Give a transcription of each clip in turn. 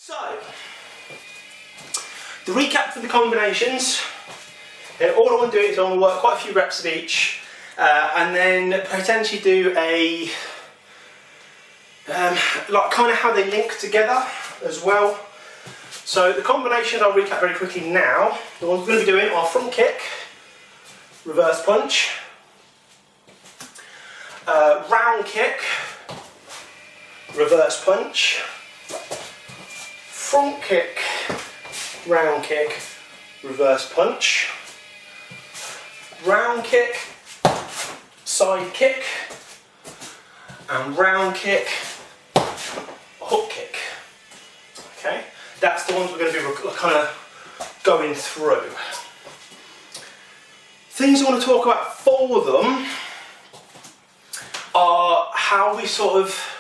So, the recap for the combinations, all I want to do is I want to work quite a few reps of each and then potentially do a, like kind of how they link together as well. So the combinations I'll recap very quickly now. The ones we're going to be doing are front kick, reverse punch, round kick, reverse punch, front kick, round kick, reverse punch, round kick, side kick, and round kick, hook kick. Okay, that's the ones we're going to be kind of going through. Things I want to talk about for them are how we sort of,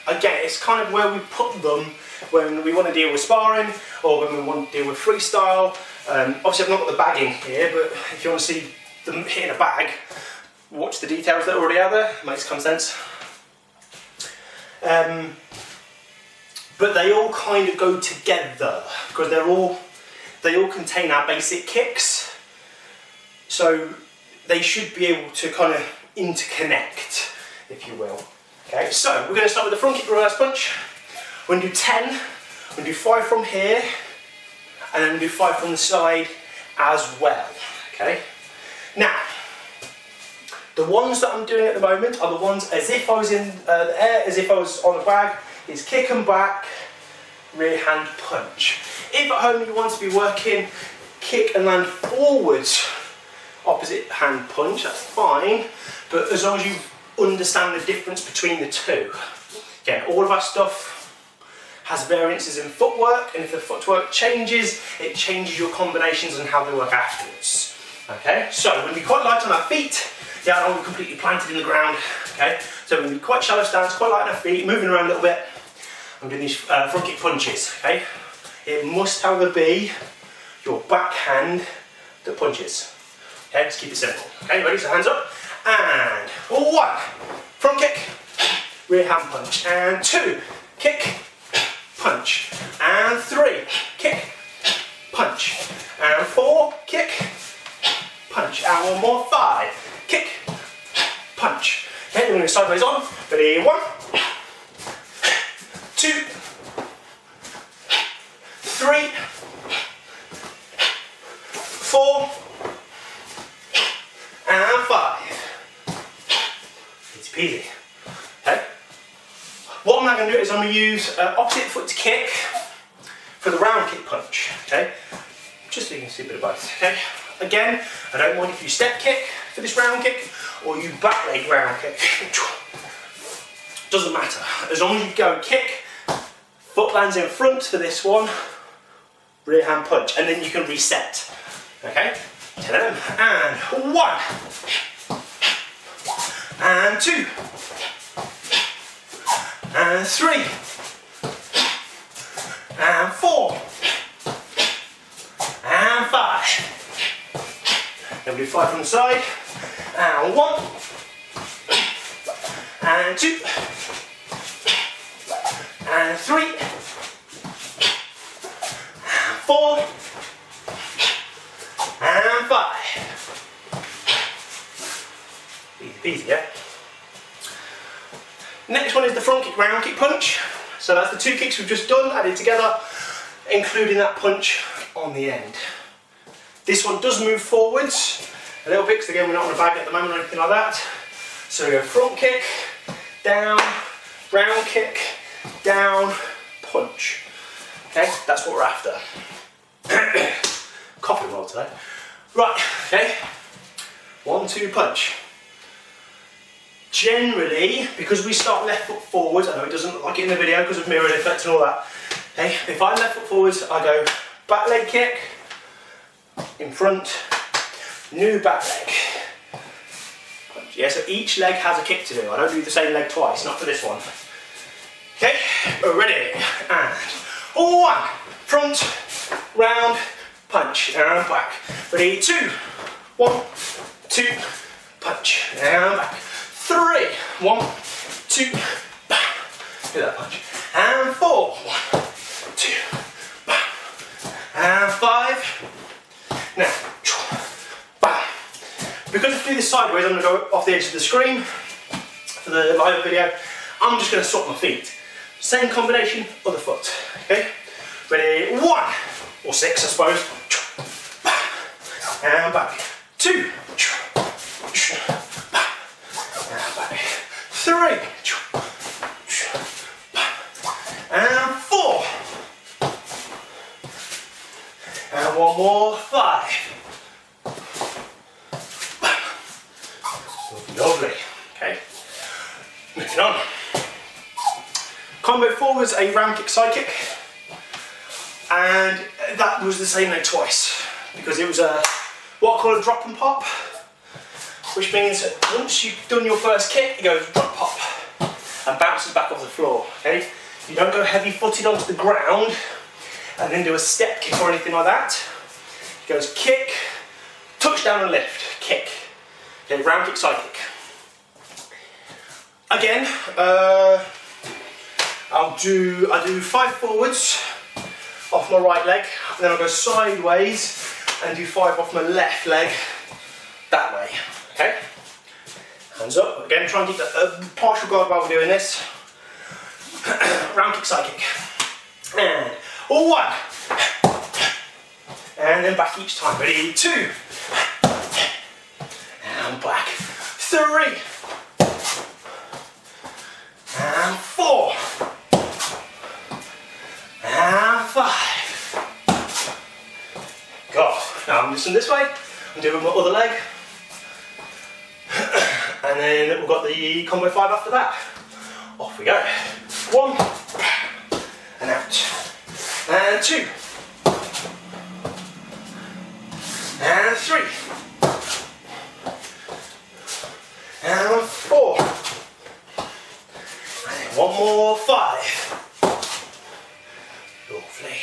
again, it's kind of where we put them when we want to deal with sparring or when we want to deal with freestyle. Obviously I've not got the bagging here, but if you want to see them hitting a bag, watch the details that are already out there, it makes kind of sense. But they all kind of go together because they all contain our basic kicks, so they should be able to kind of interconnect, if you will. Okay, so we're going to start with the front kick reverse punch. We're going to do 10, we're going to do 5 from here, and then do 5 from the side as well. Okay, now the ones that I'm doing at the moment are the ones as if I was in the air, as if I was on the bag. Is kick and back, rear hand punch. If at home you want to be working kick and land forwards, opposite hand punch, that's fine, but as long as you understand the difference between the two. Again, all of our stuff has variances in footwork, and if the footwork changes, it changes your combinations and how they work afterwards. Okay, so we're going to be quite light on our feet. Yeah, I don't want to be completely planted in the ground. Okay, so we're going to be quite shallow stance, quite light on our feet, moving around a little bit. I'm doing these front kick punches. Okay, it must, however, be your backhand that punches. Okay, let's keep it simple. Okay, ready? So hands up, and 1, front kick, rear hand punch, and 2, kick, punch, and 3, kick, punch, and 4, kick, punch, and 1 more, 5, kick, punch. Okay, we're going to sideways on. Ready? 1, 2, 3, 4, and 5. Easy peasy. Okay. What I'm now going to do is I'm going to use opposite foot to kick for the round kick punch. Okay, just so you can see a bit of both. Okay. Again, I don't mind if you step kick for this round kick or you back leg round kick. Doesn't matter. As long as you go kick, foot lands in front for this one, rear hand punch, and then you can reset. Okay. 10 and 1, and 2, and 3, and 4, and 5. Then we do 5 from the side, and 1, and 2, and 3, and 4, and 5. Easy peasy, yeah? Next one is the front kick round kick punch. So that's the 2 kicks we've just done, added together, including that punch on the end. This one does move forwards a little bit, because again we're not on a bag at the moment or anything like that. So we go front kick, down, round kick, down, punch. Okay, that's what we're after. Coughing roll today. Right, okay. 1, 2, punch. Generally, because we start left foot forwards, I know it doesn't look like it in the video because of mirror effect and all that. Okay, if I'm left foot forwards, I go back leg kick, in front, new back leg. Yeah, so each leg has a kick to do. I don't do the same leg twice, not for this one. Okay, ready, and 1, front, round, punch, and back. Ready, 2, 1, 2, punch, and back. 3, 1, 2, bam. Do that punch. And 4. 1, 2, bam. And 5. Now, bam. Because I do this sideways, I'm going to go off the edge of the screen for the live video. I'm just going to swap my feet. Same combination, other foot. Okay? Ready? 1 or 6, I suppose. And back. 2. And back. 3. And 4. And one more. 5. Lovely. Okay. Moving on. Combo 4 was a round kick, side kick. And that was the same leg twice. Because it was a what I call a drop and pop. Which means once you've done your first kick, it goes drop pop. And bounces back off the floor. Okay? You don't go heavy footed onto the ground and then do a step kick or anything like that. It goes kick, touchdown and lift, kick. Okay, round kick, side kick. Again, I do 5 forwards off my right leg, and then I'll go sideways and do 5 off my left leg that way. Okay? Hands up. Again, try and keep a partial guard while we're doing this. Round kick, side kick. And 1. And then back each time. Ready? 2. And back. 3. And 4. And 5. Go. Now I'm listening this way. I'm doing my other leg. And then we've got the combo 5 after that. Off we go. 1. And out. And 2. And 3. And 4. And then one more. 5. Lovely.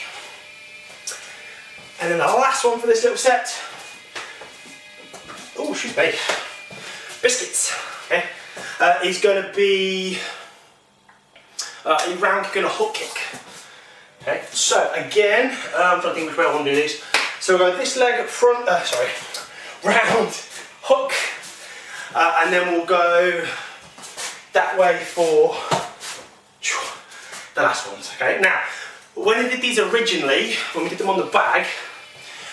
And then the last one for this little set. Oh, excuse me. Biscuits. Okay. Is going to be a round kick and a hook kick. Okay. So again, I'm trying to think which way I want to do these. So we'll go this leg front. Round hook, and then we'll go that way for the last ones. Okay. Now, when I did these originally, when we did them on the bag,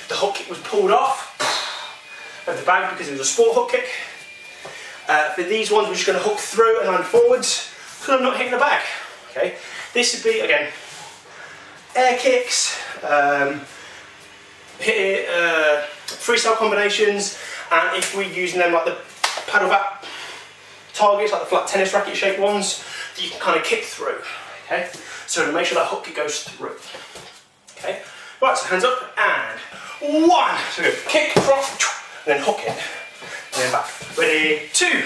the hook kick was pulled off of the bag because it was a sport hook kick. For these ones, we're just going to hook through and land forwards because I'm not hitting the bag. Okay, this would be again air kicks, freestyle combinations, and if we're using them like the paddle back targets, like the flat tennis racket shaped ones, that you can kind of kick through. Okay, so to make sure that hook kick goes through. Okay, right, so hands up and 1. So we go kick, drop, and then hook it. And then back. Ready? 2.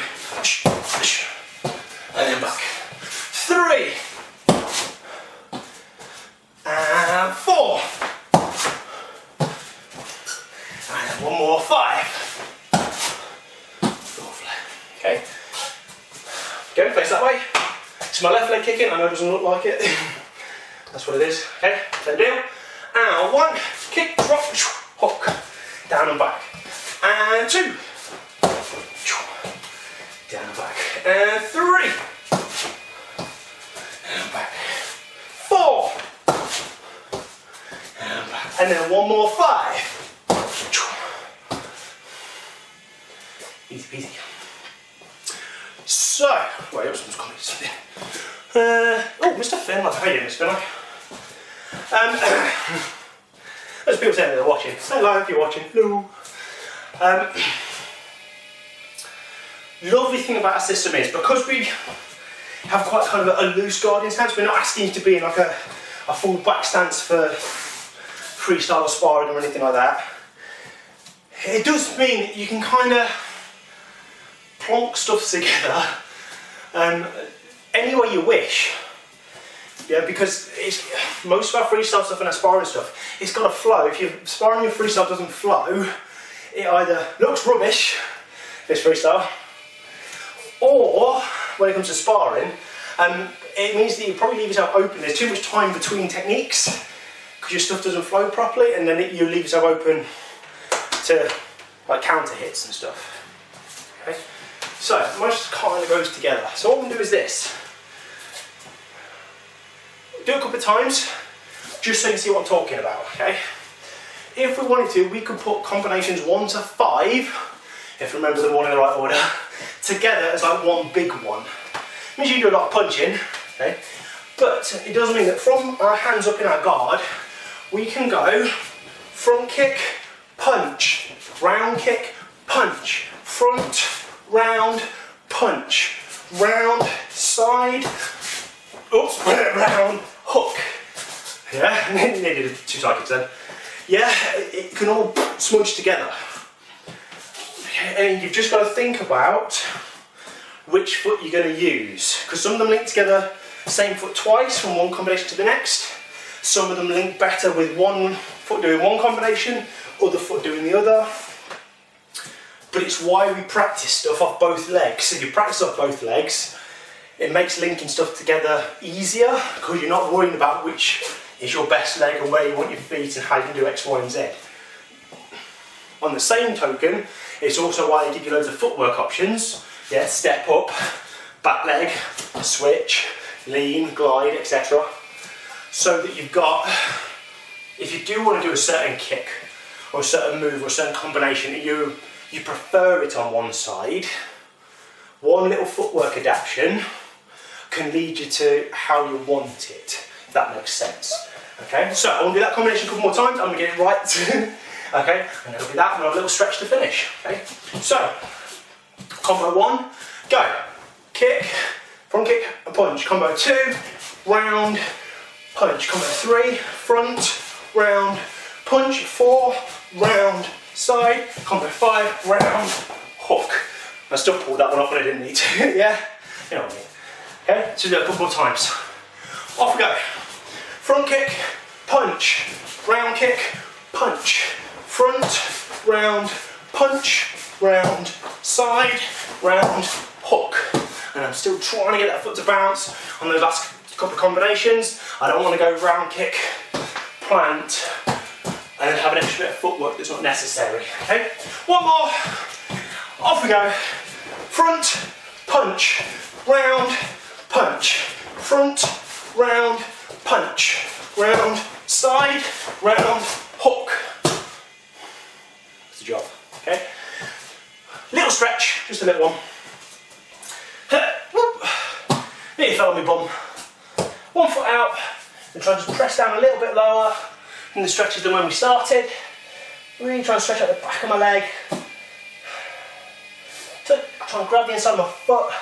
And then back. 3. And 4. And then one more. 5. Lovely. Okay. Go, face that way. It's my left leg kicking. I know it doesn't look like it. That's what it is. Okay, same deal. And 1. Kick, drop, hook. Down and back. And 2. Down and back. And 3. And back. 4. And back. And then one more. 5. Easy peasy. So, wait, I was just calling something. Oh, Mr. Finlock. How are you, Mr. Finlock? There's people saying they're watching. Hello, if you're watching. Hello. Lovely thing about our system is because we have quite kind of a loose guarding stance, we're not asking you to be in like a full back stance for freestyle or sparring or anything like that. It does mean that you can kind of plonk stuff together any way you wish. Yeah, because most of our freestyle stuff and our sparring stuff, it's got to flow. If your sparring your freestyle doesn't flow, it either looks rubbish, this freestyle, or when it comes to sparring, It means that you probably leave yourself open. There's too much time between techniques because your stuff doesn't flow properly, and then you leave yourself open to like counter hits and stuff. Okay? So most kind of goes together. So what I'm going to do is this. Do it a couple of times just so you can see what I'm talking about. Okay? If we wanted to, we could put combinations 1 to 5, if you remember them all in the right order, together as like one big one. It means you do a lot of punching, okay? But it does mean that from our hands up in our guard, we can go front kick, punch, round kick, punch, front, round, punch, round, side, oops, round, hook. Yeah, needed 2 side kicks then. Yeah, it can all smudge together. Okay, and you've just got to think about which foot you're going to use, because some of them link together same foot twice from one combination to the next. Some of them link better with one foot doing one combination, other foot doing the other. But it's why we practice stuff off both legs. If you practice off both legs, it makes linking stuff together easier because you're not worrying about which is your best leg and where you want your feet and how you can do X, Y and Z. On the same token, it's also why they give you loads of footwork options. Yeah, step up, back leg, switch, lean, glide, etc. So that you've got, if you do want to do a certain kick or a certain move or a certain combination, you prefer it on one side, one little footwork adaptation can lead you to how you want it, if that makes sense. Okay, so I'm going to do that combination a couple more times, I'm going to get it right. Okay, and it'll be that, and I'll have a little stretch to finish. Okay, so combo 1, go. Kick, front kick, and punch. Combo 2, round, punch. Combo 3, front, round, punch. 4, round, side. Combo 5, round, hook. I still pulled that one off when I didn't need to. Yeah, you know what I mean. Okay, so do it a couple more times. Off we go. Front kick, punch, round kick, punch, front, round, punch, round, side, round, hook. And I'm still trying to get that foot to bounce on those last couple of combinations. I don't want to go round kick, plant, and then have an extra bit of footwork that's not necessary. Okay, one more. Off we go. Front, punch, round, punch, front, round, punch, round, side, round, hook. That's the job, okay? Little stretch, just a little one. Nearly fell on my bum. 1 foot out, and try to just press down a little bit lower than the stretches than when we started. Really try and stretch out the back of my leg. So try and grab the inside of my foot.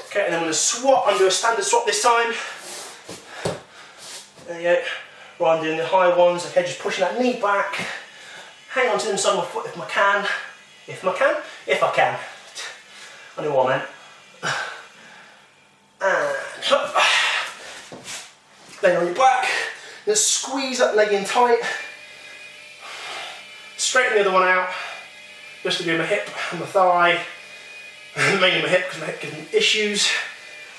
Okay, and then I'm going to swap, I'm doing a standard swap this time. There you go. Rather than doing the high ones, okay, just pushing that knee back. Hang on to the inside of my foot if I can. If I can. I know what I meant. And up. Lay on your back. Then squeeze that leg in tight. Straighten the other one out. Just to do my hip and my thigh. Mainly my hip because my hip gives me issues.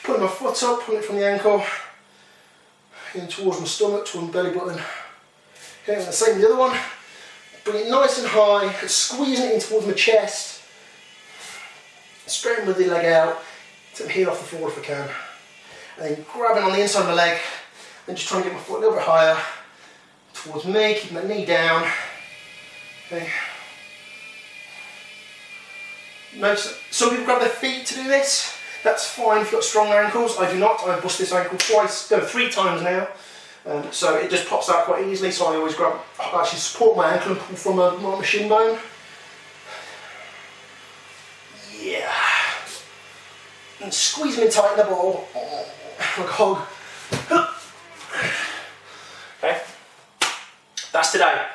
Putting my foot up, pulling it from the ankle. In towards my stomach, towards my belly button. Okay, and the same with the other one. Bring it nice and high, squeezing it in towards my chest. Straighten with the leg out, take my heel off the floor if I can. And then grabbing on the inside of my leg, and just trying to get my foot a little bit higher towards me, keeping my knee down. Okay. Notice some people grab their feet to do this. That's fine if you've got strong ankles. I do not. I've busted this ankle twice, no, 3 times now. So it just pops out quite easily, so I always grab, actually support my ankle and pull from my shin bone. Yeah. And squeeze them in tight in the ball, like a hog. Okay, that's today.